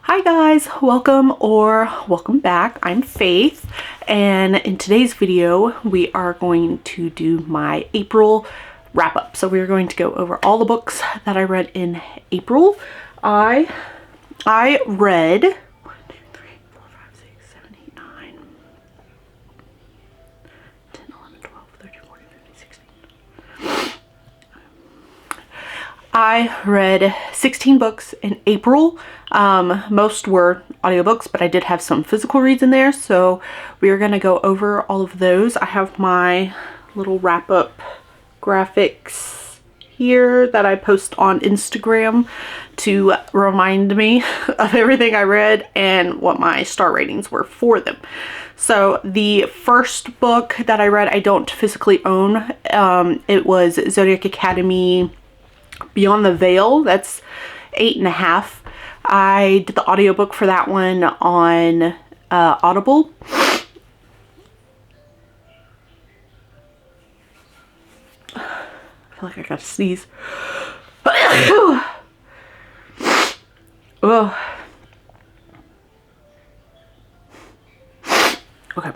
Hi guys, welcome back. I'm Faith, and in today's video we are going to do my April wrap-up. So we are going to go over all the books that I read in April. I read 1, 2, 3, 4, 5, 6, 7, 8, 9, 10, 11, 12, 13, 14, 15, 16. I read 16 books in April. Most were audiobooks, but I did have some physical reads in there, so we are going to go over all of those. I have my little wrap-up graphics here that I post on Instagram to remind me of everything I read and what my star ratings were for them. So the first book that I read, I don't physically own. It was Zodiac Academy Beyond the Veil. That's 8.5. I did the audiobook for that one on Audible. I feel like I gotta sneeze. Oh. Okay.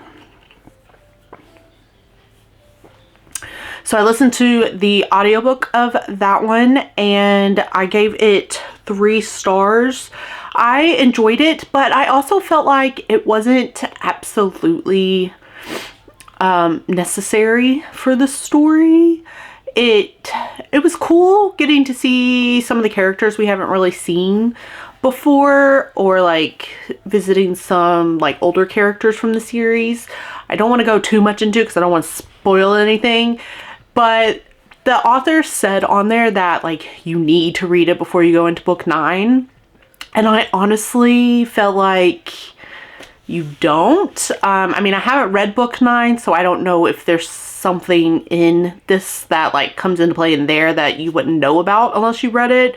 So I listened to the audiobook of that one and I gave it 3 stars. I enjoyed it, but I also felt like it wasn't absolutely necessary for the story. It was cool getting to see some of the characters we haven't really seen before, or like visiting some like older characters from the series. I don't want to go too much into it because I don't want to spoil anything. But the author said on there that like you need to read it before you go into book 9. And I honestly felt like you don't. I mean, I haven't read book 9, so I don't know if there's something in this that like comes into play in there that you wouldn't know about unless you read it.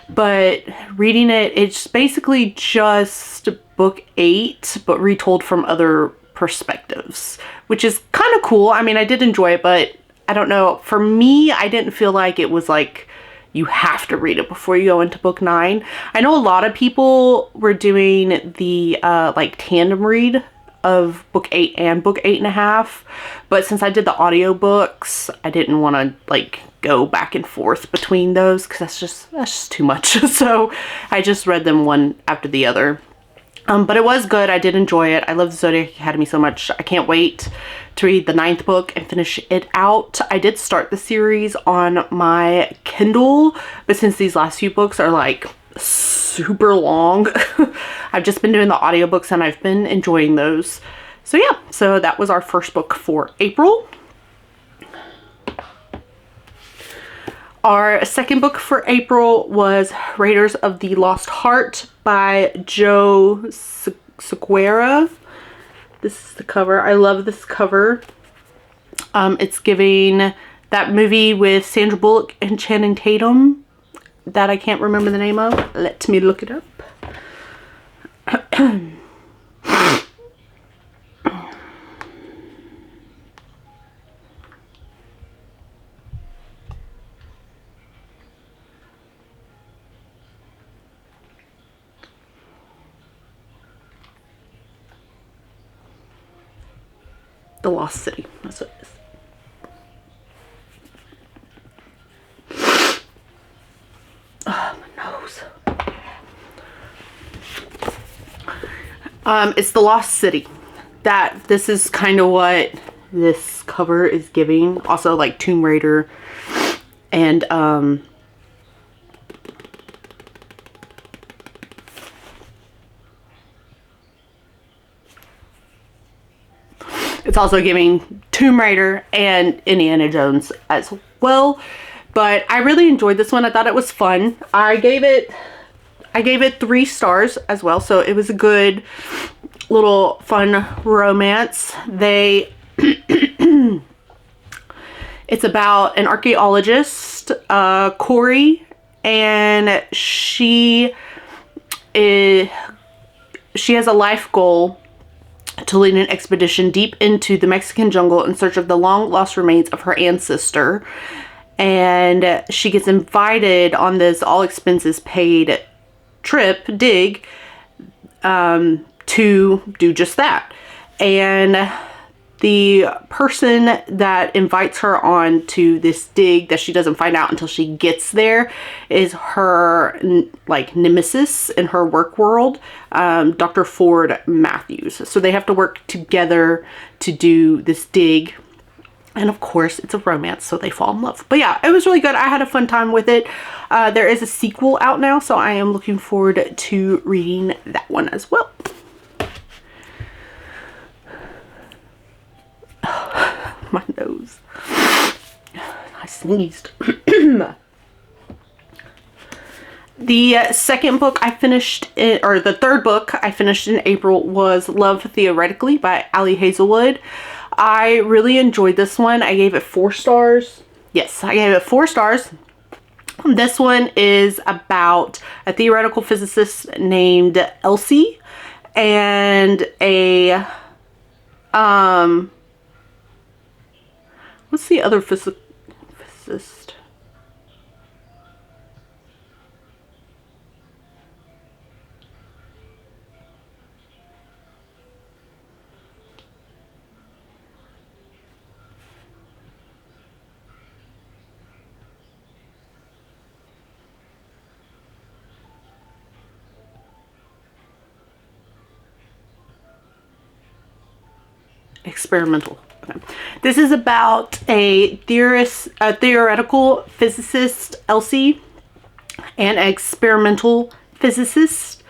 But reading it, it's basically just book 8, but retold from other perspectives, which is kind of cool. I mean, I did enjoy it, but I don't know. For me, I didn't feel like it was like you have to read it before you go into book 9. I know a lot of people were doing the like tandem read of book 8 and book 8.5, but since I did the audiobooks, I didn't want to like go back and forth between those because that's just too much. So I just read them one after the other. But it was good. I did enjoy it. I love the Zodiac Academy so much. I can't wait to read the 9th book and finish it out. I did start the series on my Kindle, but since these last few books are like super long, I've just been doing the audiobooks and I've been enjoying those. So yeah, so that was our first book for April. Our second book for April was Raiders of the Lost Heart by Joe Sequeira. This is the cover. I love this cover. It's giving that movie with Sandra Bullock and Channing Tatum that I can't remember the name of. Let me look it up. The Lost City. That's what it is. Oh, my nose. It's The Lost City. This is kind of what this cover is giving. Also like Tomb Raider and it's also giving Tomb Raider and Indiana Jones as well. But I really enjoyed this one. I thought it was fun. I gave it 3 stars as well. So it was a good little fun romance. It's about an archaeologist, Corey, and she has a life goal to lead an expedition deep into the Mexican jungle in search of the long lost remains of her ancestor. And she gets invited on this all expenses paid trip, dig, to do just that. And the person that invites her on to this dig that she doesn't find out until she gets there is her like nemesis in her work world, Dr. Ford Matthews. So they have to work together to do this dig. And of course, it's a romance, so they fall in love. But yeah, it was really good. I had a fun time with it. There is a sequel out now, so I am looking forward to reading that one as well. My nose. I sneezed. The second book I finished, or the third book I finished in April was Love Theoretically by Ali Hazelwood. I really enjoyed this one. I gave it 4 stars. Yes, I gave it 4 stars. This one is about a theoretical physicist named Elsie and a, what's the other physicist? Experimental. Okay. This is about a theoretical physicist, Elsie, and an experimental physicist,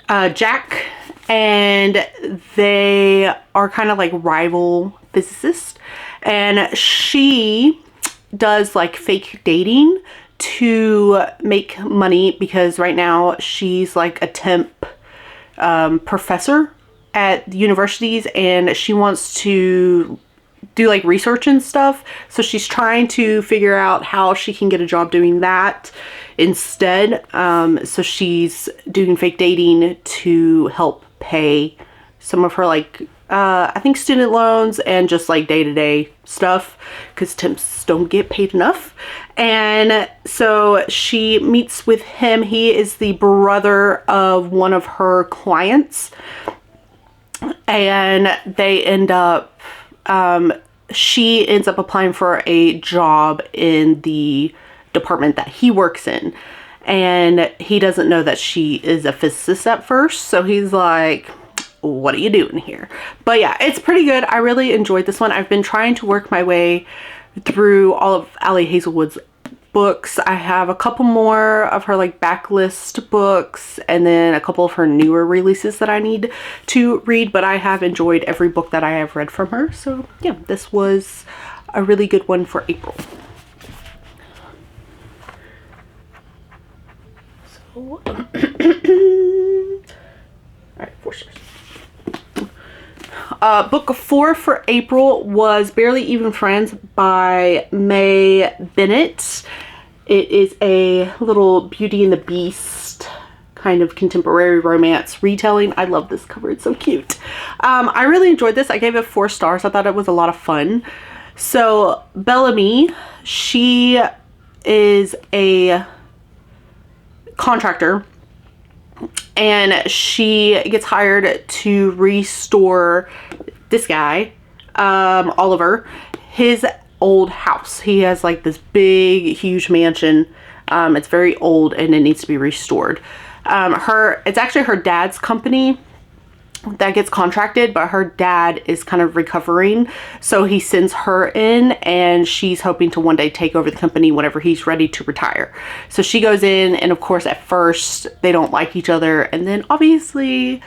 Jack, and they are kind of like rival physicists, and she does like fake dating to make money because right now she's like a temp professor at universities, and she wants to do like research and stuff. So she's trying to figure out how she can get a job doing that instead. So she's doing fake dating to help pay some of her like I think student loans and just like day-to-day stuff, because temps don't get paid enough. And so she meets with him. He is the brother of one of her clients, and they end up she ends up applying for a job in the department that he works in, and he doesn't know that she is a physicist at first, so he's like, what are you doing here? But yeah, it's pretty good. I really enjoyed this one. I've been trying to work my way through all of Ali Hazelwood's books. I have a couple more of her like backlist books, and then a couple of her newer releases that I need to read, but I have enjoyed every book that I have read from her. So yeah, this was a really good one for April. So alright, 4 stars. Book 4 for April was Barely Even Friends by May Bennett. It is a little Beauty and the Beast kind of contemporary romance retelling. I love this cover. It's so cute. I really enjoyed this. I gave it 4 stars. I thought it was a lot of fun. So Bellamy, she is a contractor, and she gets hired to restore this guy, Oliver, his old house. He has like this big, huge mansion. It's very old and it needs to be restored. It's actually her dad's company that gets contracted, but her dad is kind of recovering, so he sends her in, and she's hoping to one day take over the company whenever he's ready to retire. So she goes in, and of course at first they don't like each other, and then obviously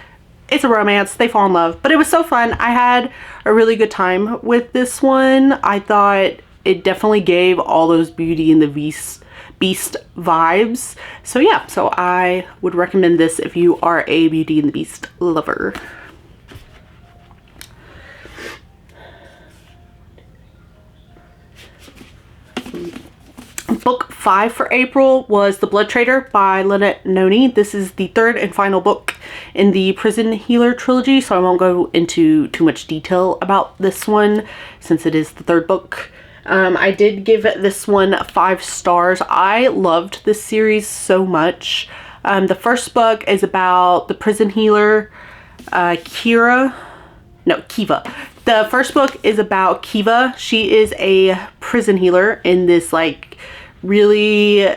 it's a romance, they fall in love. But it was so fun. I had a really good time with this one. I thought it definitely gave all those Beauty and the Beast vibes. So yeah, so I would recommend this if you are a Beauty and the Beast lover. Book 5 for April was The Blood Trader by Lynette Noni. This is the 3rd and final book in the Prison Healer trilogy, so I won't go into too much detail about this one since it is the 3rd book. I did give this one 5 stars. I loved this series so much. The first book is about the prison healer, Kiva. The first book is about Kiva. She is a prison healer in this like really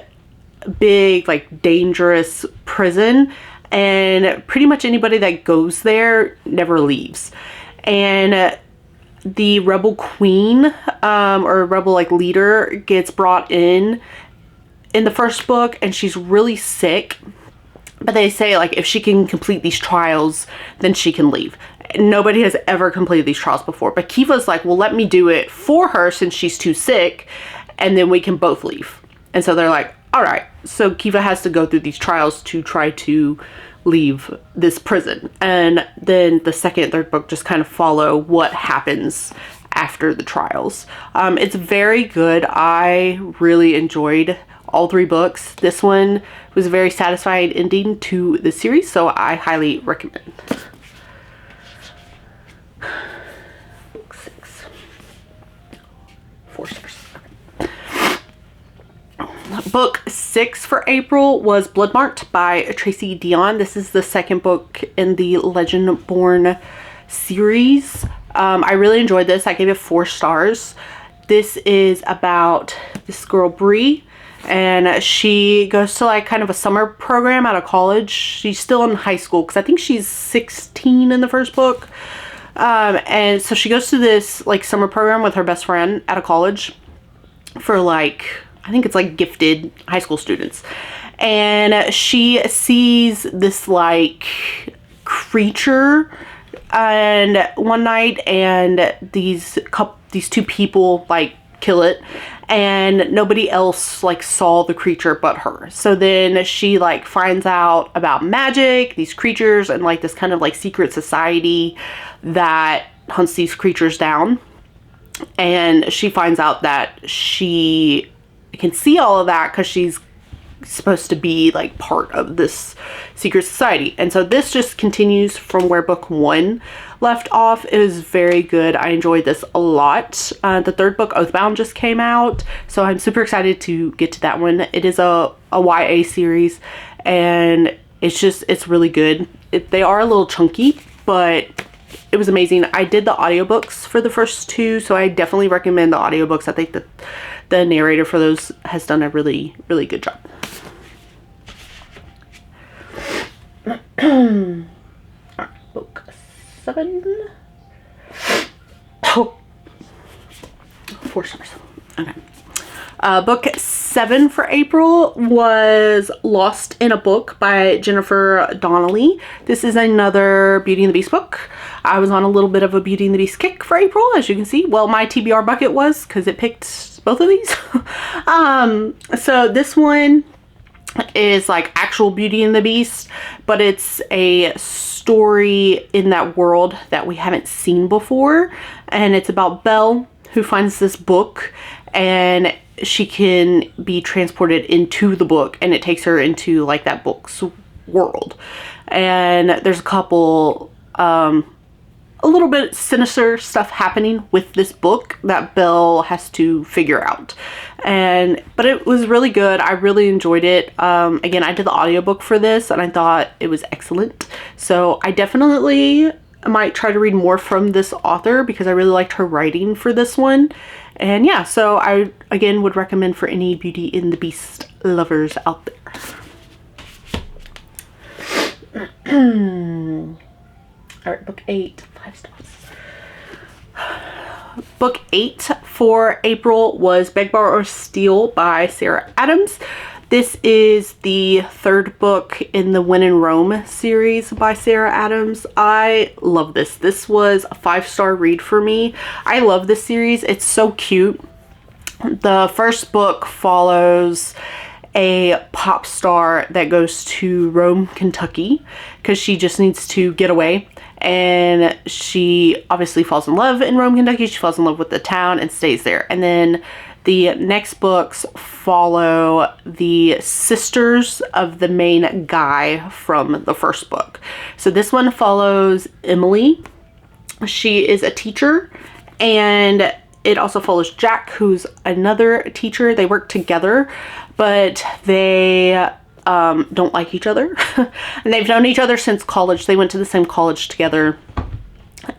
big, like dangerous prison, and pretty much anybody that goes there never leaves. And the rebel queen, or rebel like leader, gets brought in the first book, and she's really sick. But they say like if she can complete these trials, then she can leave. Nobody has ever completed these trials before, but Kiva's like, well, let me do it for her since she's too sick, and then we can both leave. And so they're like, all right. So Kiva has to go through these trials to try to leave this prison. And then the second and third book just kind of follow what happens after the trials. It's very good. I really enjoyed all three books. This one was a very satisfying ending to the series, so I highly recommend. Book 6. 4 stars. Book 6 for April was Bloodmarked by Tracy Deonn. This is the second book in the Legendborn series. I really enjoyed this. I gave it 4 stars. This is about this girl, Bree, and she goes to like kind of a summer program out of college. She's still in high school because I think she's 16 in the first book. And so she goes to this like summer program with her best friend out of college for like, I think it's like gifted high school students. And she sees this like creature and one night, and these two people like kill it, and nobody else like saw the creature but her. So then she like finds out about magic, these creatures, and like this kind of like secret society that hunts these creatures down. And she finds out that she can see all of that because she's supposed to be like part of this secret society. And so this just continues from where book 1 left off. It was very good. I enjoyed this a lot. The third book, Oathbound, just came out, so I'm super excited to get to that one. It is a YA series, and it's really good. They are a little chunky, but it was amazing. I did the audiobooks for the first 2, so I definitely recommend the audiobooks. I think that the narrator for those has done a really, really good job. Book 7. Oh, 4 stars. Okay. Book 7 for April was Lost in a Book by Jennifer Donnelly. This is another Beauty and the Beast book. I was on a little bit of a Beauty and the Beast kick for April, as you can see. Well, my TBR bucket was, because it picked both of these. So this one is like actual Beauty and the Beast, but it's a story in that world that we haven't seen before. And it's about Belle, who finds this book, and she can be transported into the book, and it takes her into like that book's world. And there's a couple a little bit sinister stuff happening with this book that Belle has to figure out. But it was really good. I really enjoyed it. Again, I did the audiobook for this, and I thought it was excellent. So I definitely might try to read more from this author because I really liked her writing for this one. And yeah, so I again would recommend for any Beauty and the Beast lovers out there. All right, book 8, 5 stars. Book 8 for April was Beg, Borrow, or Steal by Sarah Adams. This is the third book in the When in Rome series by Sarah Adams. I love this. This was a 5-star read for me. I love this series. It's so cute. The first book follows a pop star that goes to Rome, Kentucky, because she just needs to get away. And she obviously falls in love in Rome, Kentucky. She falls in love with the town and stays there. And then the next books follow the sisters of the main guy from the first book. So this one follows Emily. She is a teacher, and it also follows Jack, who's another teacher. They work together, but they don't like each other. And they've known each other since college. They went to the same college together,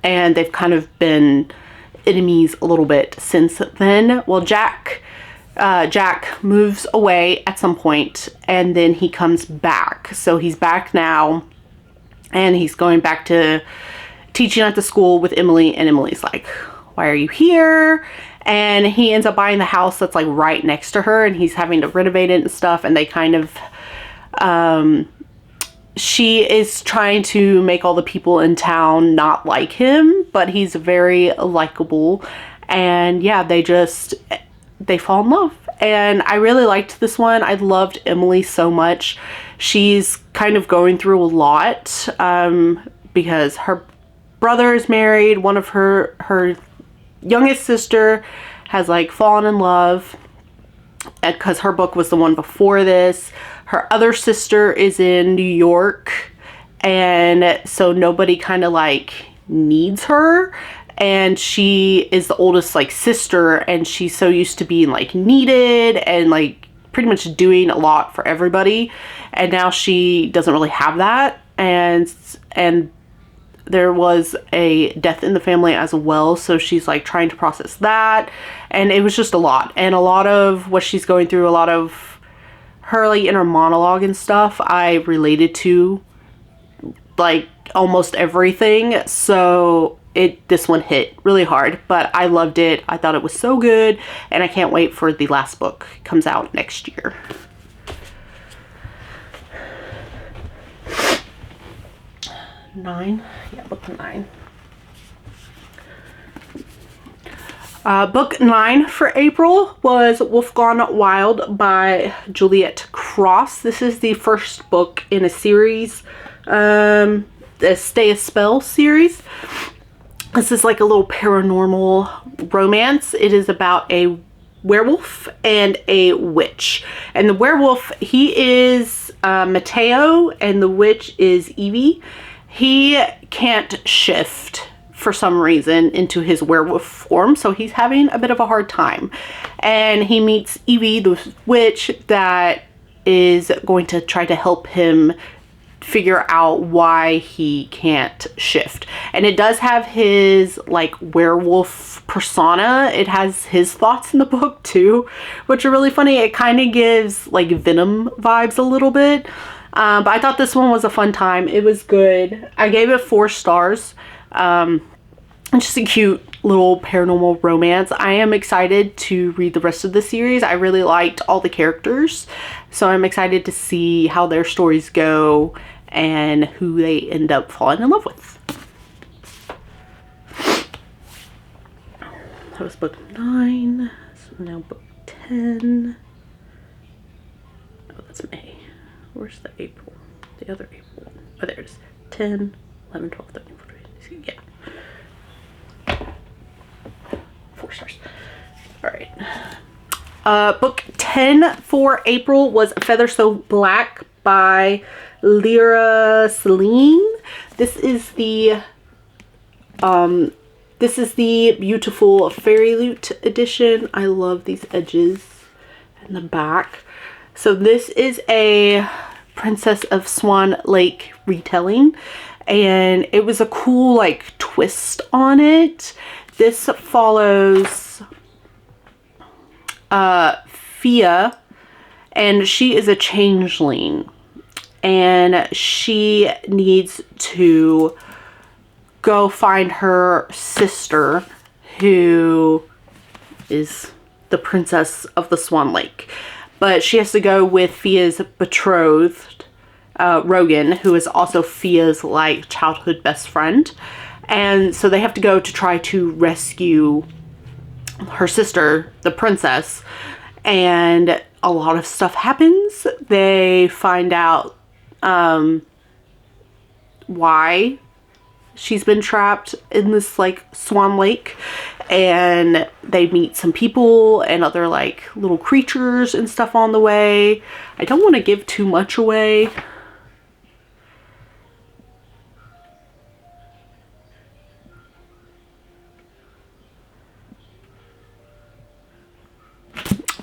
and they've kind of been enemies a little bit since then. Well, Jack moves away at some point, and then he comes back. So he's back now, and he's going back to teaching at the school with Emily, and Emily's like, why are you here? And he ends up buying the house that's like right next to her, and he's having to renovate it and stuff, and they kind of she is trying to make all the people in town not like him, but he's very likable. And yeah, they fall in love. And I really liked this one. I loved Emily so much. She's kind of going through a lot because her brother is married. One of her youngest sister has like fallen in love because her book was the one before this. Her other sister is in New York, and so nobody kind of like needs her. And she is the oldest like sister, and she's so used to being like needed and like pretty much doing a lot for everybody. And now she doesn't really have that. And there was a death in the family as well, so she's like trying to process that, and it was just a lot. And a lot of what she's going through, a lot of her like inner monologue and stuff, I related to like almost everything. So this one hit really hard, but I loved it. I thought it was so good, and I can't wait for the last book. It comes out next year. Book 9. Book 9 for April was Wolf Gone Wild by Juliet Cross. This is the first book in a series, the Stay a Spell series. This is like a little paranormal romance. It is about a werewolf and a witch. And the werewolf, he is Mateo, and the witch is Evie. He can't shift for some reason into his werewolf form, so he's having a bit of a hard time. And he meets Evie, the witch, that is going to try to help him figure out why he can't shift. And it does have his like werewolf persona. It has his thoughts in the book too, which are really funny. It kind of gives like Venom vibes a little bit. But I thought this one was a fun time. It was good. I gave it 4 stars. Just a cute little paranormal romance. I am excited to read the rest of the series. I really liked all the characters, so I'm excited to see how their stories go and who they end up falling in love with. That was book 9. So now book 10. Oh, that's May. Where's the April? The other April. Oh, there it is. 10, 11, 12, 13, 14. Yeah. 4 stars. Alright. Book 10 for April was Feather So Black by Lyra Celine. This is the beautiful Fairy Loot edition. I love these edges and the back. So this is a Princess of Swan Lake retelling, and it was a cool like twist on it. This follows Fia, and she is a changeling, and she needs to go find her sister, who is the princess of the Swan Lake. But she has to go with Fia's betrothed, Rogan, who is also Fia's like childhood best friend. And so they have to go to try to rescue her sister, the princess. And a lot of stuff happens. They find out why she's been trapped in this like Swan Lake, and they meet some people and other like little creatures and stuff on the way. I don't want to give too much away.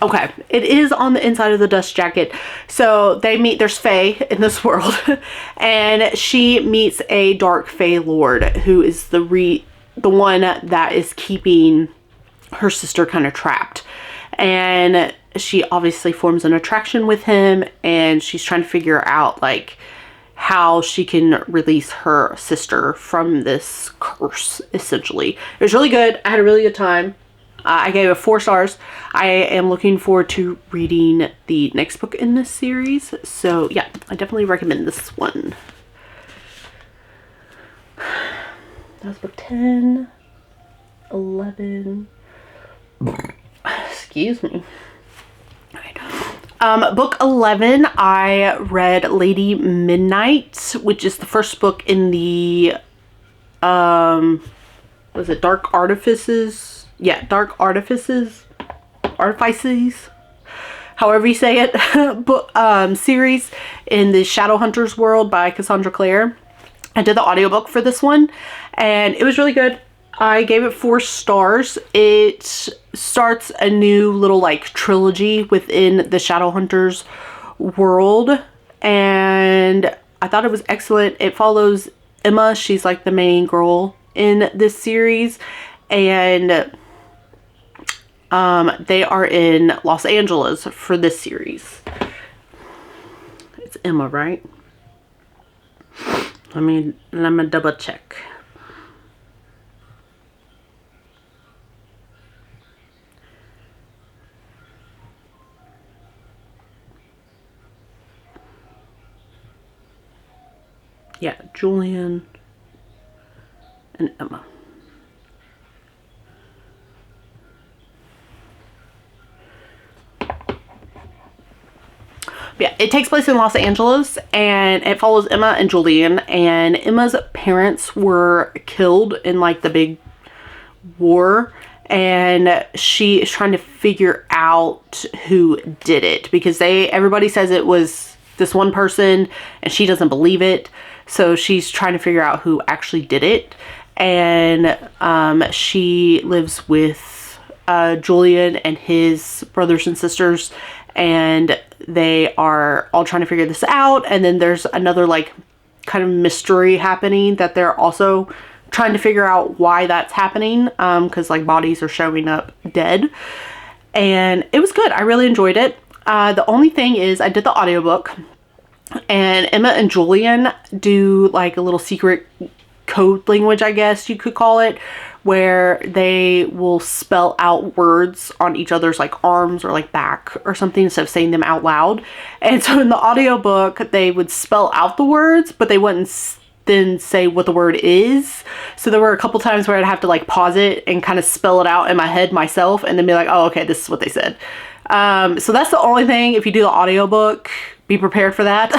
Okay, it is on the inside of the dust jacket. So they meet, there's Fae in this world, and she meets a dark Fae lord who is the one that is keeping her sister kind of trapped. And she obviously forms an attraction with him, and she's trying to figure out like how she can release her sister from this curse, essentially. It was really good. I had a really good time. I gave it 4 stars. I am looking forward to reading the next book in this series. So yeah, I definitely recommend this one. That was book 10, 11. Excuse me. Book 11, I read Lady Midnight, which is the first book in the, was it Dark Artifices? Yeah, Dark Artifices, however you say it, book, series in the Shadowhunters world by Cassandra Clare. I did the audiobook for this one, and it was really good. I gave it 4 stars. It starts a new little like trilogy within the Shadowhunters world, and I thought it was excellent. It follows Emma. She's like the main girl in this series, and they are in Los Angeles for this series. It's Emma, right? Let me double check. Yeah, Julian and Emma. Yeah, it takes place in Los Angeles, and it follows Emma and Julian, and Emma's parents were killed in like the big war, and she is trying to figure out who did it, because everybody says it was this one person and she doesn't believe it. So she's trying to figure out who actually did it, and she lives with Julian and his brothers and sisters, and they are all trying to figure this out. And then there's another like kind of mystery happening that they're also trying to figure out why that's happening, because like bodies are showing up dead. And it was good. I really enjoyed it. The only thing is I did the audiobook, and Emma and Julian do like a little secret code language, I guess you could call it, where they will spell out words on each other's like arms or like back or something instead of saying them out loud. And so in the audiobook, they would spell out the words, but they wouldn't then say what the word is. So there were a couple times where I'd have to like pause it and kind of spell it out in my head myself, and then be like, oh, okay, this is what they said. So that's the only thing. If you do the audiobook, be prepared for that.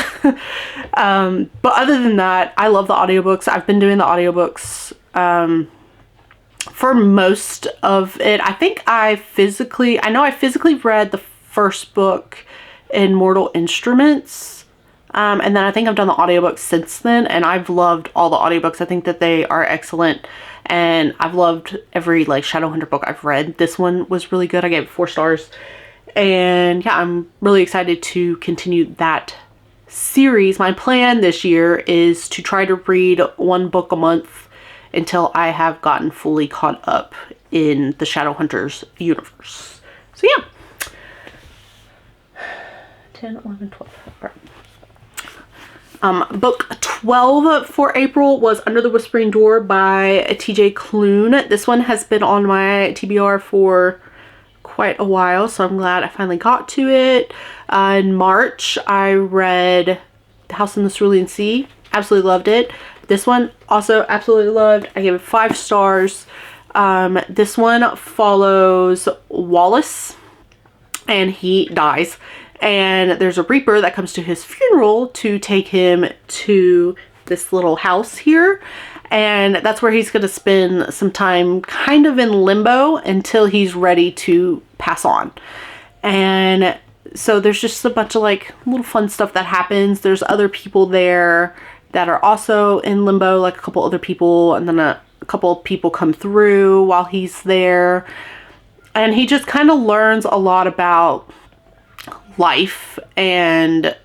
But other than that, I love the audiobooks. I've been doing the audiobooks for most of it. I know I physically read the first book in Mortal Instruments. And then I think I've done the audiobooks since then, and I've loved all the audiobooks. I think that they are excellent, and I've loved every like Shadowhunter book I've read. This one was really good. I gave it 4 stars. And yeah, I'm really excited to continue that series. My plan this year is to try to read 1 book a month until I have gotten fully caught up in the Shadowhunters universe. So yeah. 10, 11, 12. All right. Book 12 for April was Under the Whispering Door by TJ Klune. This one has been on my TBR for quite a while, so I'm glad I finally got to it. In March, I read The House in the Cerulean Sea. Absolutely loved it. This one also absolutely loved. I gave it 5 stars. This one follows Wallace, and he dies. And there's a Reaper that comes to his funeral to take him to this little house here. And that's where he's going to spend some time kind of in limbo until he's ready to pass on. And so there's just a bunch of like little fun stuff that happens. There's other people there that are also in limbo, like a couple other people, and then a couple of people come through while he's there. And he just kind of learns a lot about life and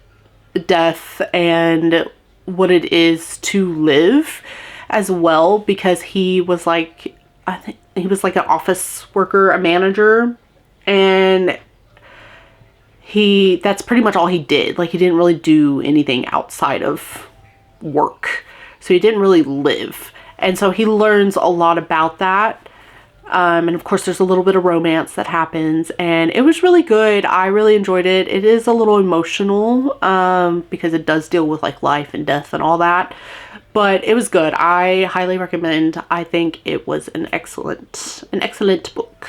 death and what it is to live as well, because he was like, I think he was like an office worker, a manager, and that's pretty much all he did. Like, he didn't really do anything outside of work, so he didn't really live. And so he learns a lot about that. And of course there's a little bit of romance that happens, and it was really good. I really enjoyed it. It is a little emotional because it does deal with like life and death and all that, but it was good. I highly recommend. I think it was an excellent book.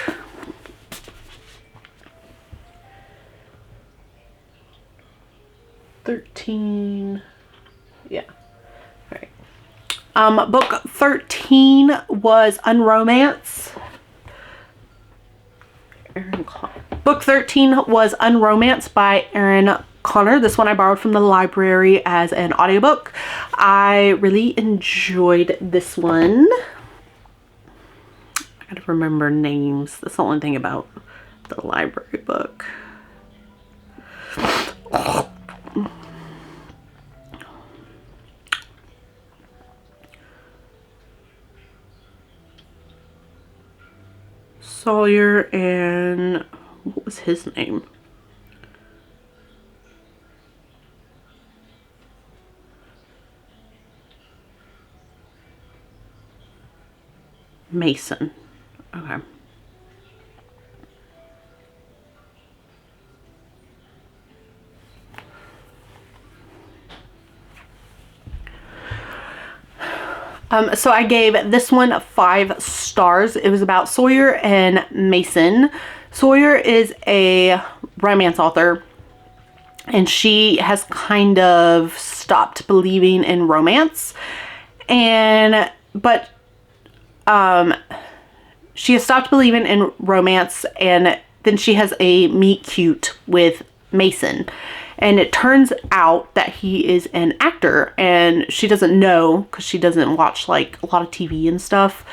Yeah. All right. Book 13 was Unromance. Book 13 was Unromance by Erin Connor. This one I borrowed from the library as an audiobook. I really enjoyed this one. I gotta remember names. That's the only thing about the library book. Sawyer and what was his name? Mason. Okay. So I gave this one 5 stars. It was about Sawyer and Mason. Sawyer is a romance author, and she has kind of stopped believing in romance. But she has stopped believing in romance, and then she has a meet cute with Mason. And it turns out that he is an actor, and she doesn't know because she doesn't watch like a lot of TV and stuff.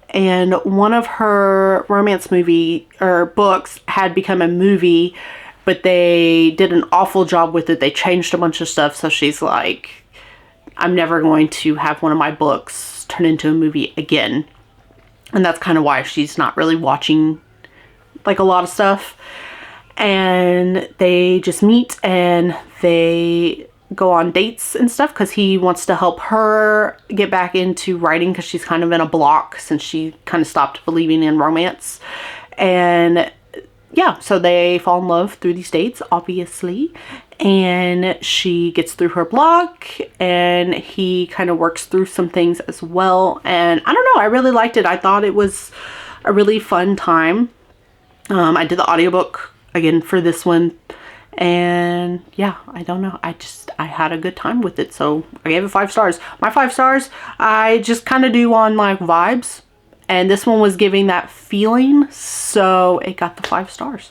And one of her romance movie or books had become a movie, but they did an awful job with it. They changed a bunch of stuff. So she's like, I'm never going to have one of my books turn into a movie again. And that's kind of why she's not really watching like a lot of stuff. And they just meet and they go on dates and stuff because he wants to help her get back into writing because she's kind of in a block since she kind of stopped believing in romance. And yeah, so they fall in love through these dates, obviously. And she gets through her block and he kind of works through some things as well. And I don't know, I really liked it. I thought it was a really fun time. I did the audiobook again for this one, and yeah, I don't know, I had a good time with it, so I gave it 5 stars. My 5 stars I just kind of do on like vibes, and this one was giving that feeling, so it got the 5 stars.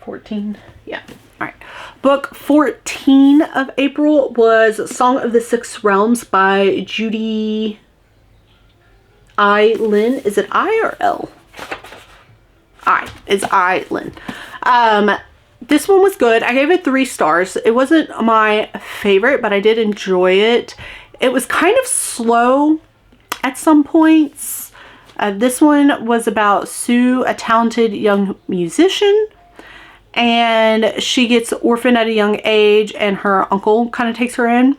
14, yeah. All right, book 14 of April was Song of the Six Realms by Judy I. Lynn. Is it I or L? I. It's I. Lynn. This one was good. I gave it 3 stars. It wasn't my favorite, but I did enjoy it. It was kind of slow at some points. This one was about Sue, a talented young musician, and she gets orphaned at a young age, and her uncle kind of takes her in.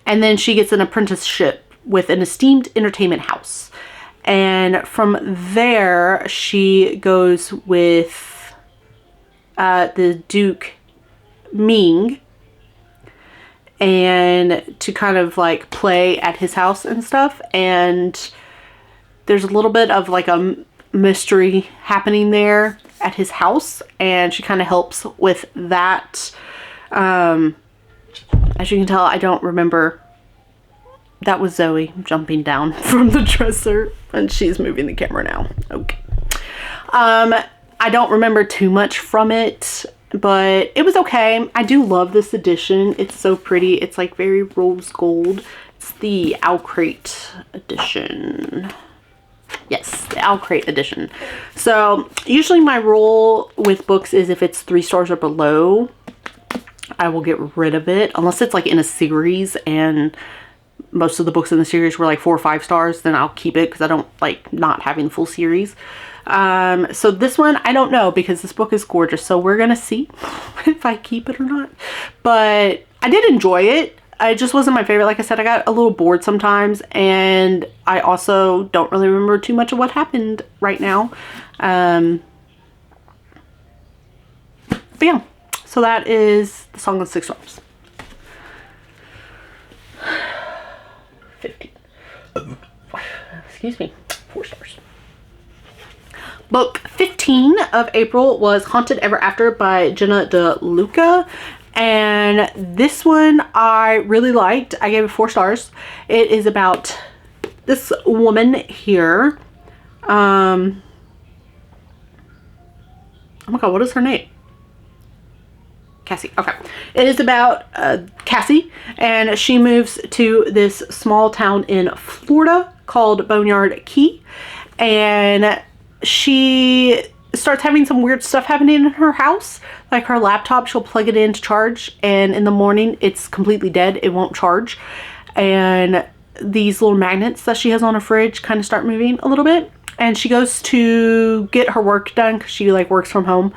And then she gets an apprenticeship with an esteemed entertainment house. And from there, she goes with the Duke Ming, and to kind of like play at his house and stuff. And there's a little bit of like a mystery happening there at his house, and she kind of helps with that. As you can tell, I don't remember. That was Zoe jumping down from the dresser, and she's moving the camera now. Okay. I don't remember too much from it, but it was okay. I do love this edition. It's so pretty. It's like very rose gold. It's It's the Owl Crate edition. Yes, the Owl Crate edition. So usually my rule with books is if it's 3 stars or below, I will get rid of it. Unless it's like in a series and most of the books in the series were like 4 or 5 stars, then I'll keep it because I don't like not having the full series. So this one, I don't know because this book is gorgeous. So we're going to see if I keep it or not. But I did enjoy it. It just wasn't my favorite. Like I said, I got a little bored sometimes, and I also don't really remember too much of what happened right now. But yeah, so that is The Song of 6 Stars. 15. Excuse me, 4 stars. Book 15 of April was Haunted Ever After by Jenna DeLuca. And this one I really liked. I gave it 4 stars. It is about this woman here. Oh my god, what is her name? Cassie. Okay. It is about Cassie, and she moves to this small town in Florida called Boneyard Key, and she starts having some weird stuff happening in her house. Like her laptop, she'll plug it in to charge, and in the morning it's completely dead. It won't charge. And these little magnets that she has on her fridge kind of start moving a little bit. And she goes to get her work done because she like works from home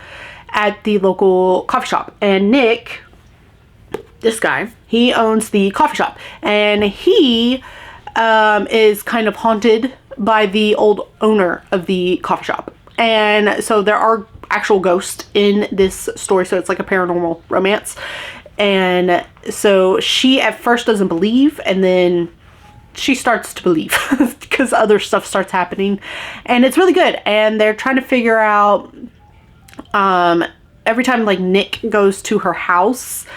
at the local coffee shop. And Nick, this guy, he owns the coffee shop, and he is kind of haunted by the old owner of the coffee shop. And so there are actual ghosts in this story, so it's like a paranormal romance. And so she at first doesn't believe, and then she starts to believe because other stuff starts happening, and it's really good. And they're trying to figure out every time like Nick goes to her house,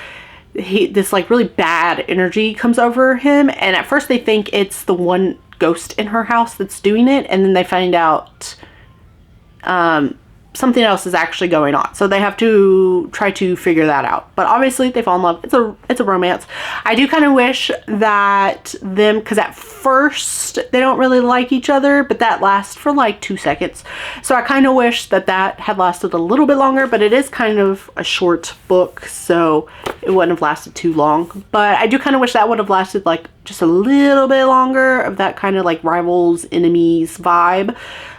this like really bad energy comes over him, and at first they think it's the one ghost in her house that's doing it, and then they find out something else is actually going on. So they have to try to figure that out. But obviously they fall in love. It's a romance. I do kind of wish that them, because at first they don't really like each other, but that lasts for like 2 seconds. So I kind of wish that that had lasted a little bit longer, but it is kind of a short book, so it wouldn't have lasted too long. But I do kind of wish that would have lasted like just a little bit longer, of that kind of like rivals, enemies vibe.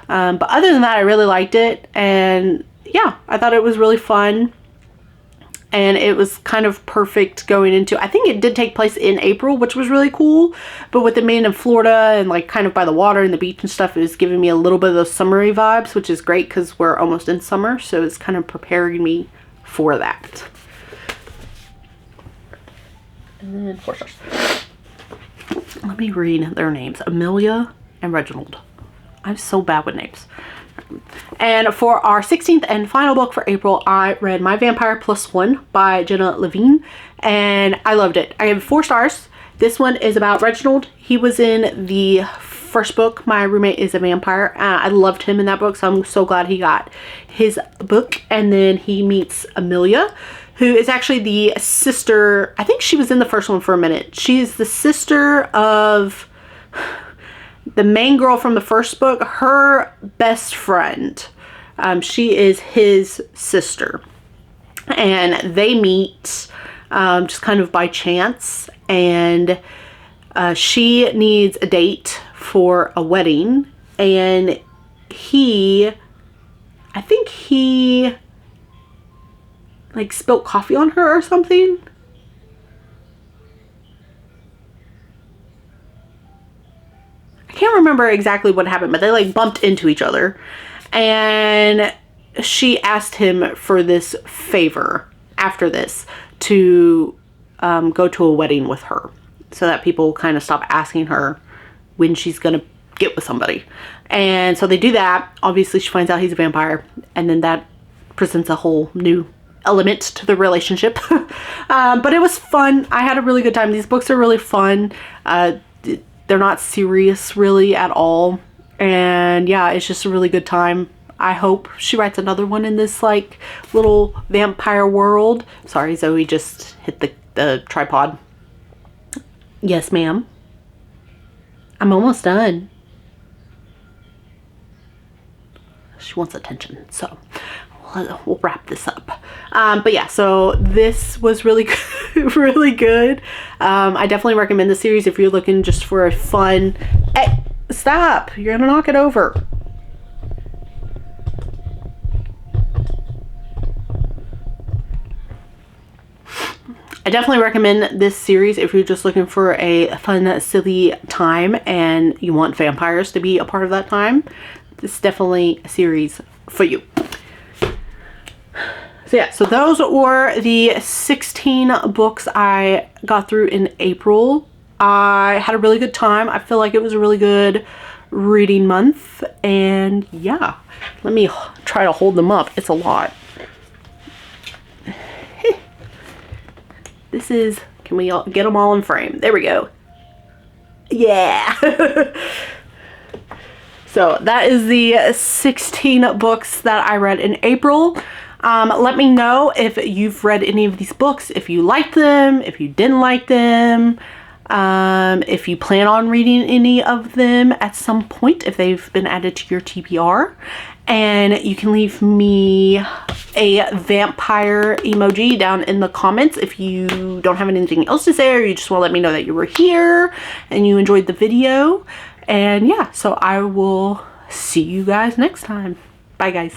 But other than that, I really liked it, and yeah, I thought it was really fun, and it was kind of perfect going into, I think it did take place in April, which was really cool, but with it being in Florida and like kind of by the water and the beach and stuff, it was giving me a little bit of those summery vibes, which is great because we're almost in summer, so it's kind of preparing me for that. And then 4 stars. Let me read their names. Amelia and Reginald. I'm so bad with names. And for our 16th and final book for April, I read My Vampire Plus One by Jenna Levine, and I loved it. I gave it 4 stars. This one is about Reginald. He was in the first book, My Roommate is a Vampire. I loved him in that book, so I'm so glad he got his book. And then he meets Amelia, who is actually the sister. I think she was in the first one for a minute. She's the sister of the main girl from the first book, her best friend. She is his sister, and they meet just kind of by chance, and she needs a date for a wedding, and I think he like spilt coffee on her or something. I can't remember exactly what happened, but they like bumped into each other, and she asked him for this favor after this to go to a wedding with her, so that people kind of stop asking her when she's gonna get with somebody. And so they do that. Obviously she finds out he's a vampire, and then that presents a whole new element to the relationship. But it was fun. I had a really good time. These books are really fun. They're not serious really at all, and yeah, it's just a really good time. I hope she writes another one in this like little vampire world. Sorry, Zoe just hit the tripod. Yes, ma'am. I'm almost done. She wants attention, so we'll wrap this up. But yeah, so this was really good, really good. I definitely recommend the series if you're looking just for a fun... Hey, stop! You're gonna knock it over. I definitely recommend this series if you're just looking for a fun, silly time and you want vampires to be a part of that time. This is definitely a series for you. So yeah, so those were the 16 books I got through in April. I had a really good time. I feel like it was a really good reading month. And yeah, let me try to hold them up. It's a lot. This is, can we all get them all in frame? There we go. Yeah. So that is the 16 books that I read in April. Let me know if you've read any of these books, if you liked them, if you didn't like them, if you plan on reading any of them at some point, if they've been added to your TBR. And you can leave me a vampire emoji down in the comments if you don't have anything else to say, or you just want to let me know that you were here and you enjoyed the video. And yeah, so I will see you guys next time. Bye guys.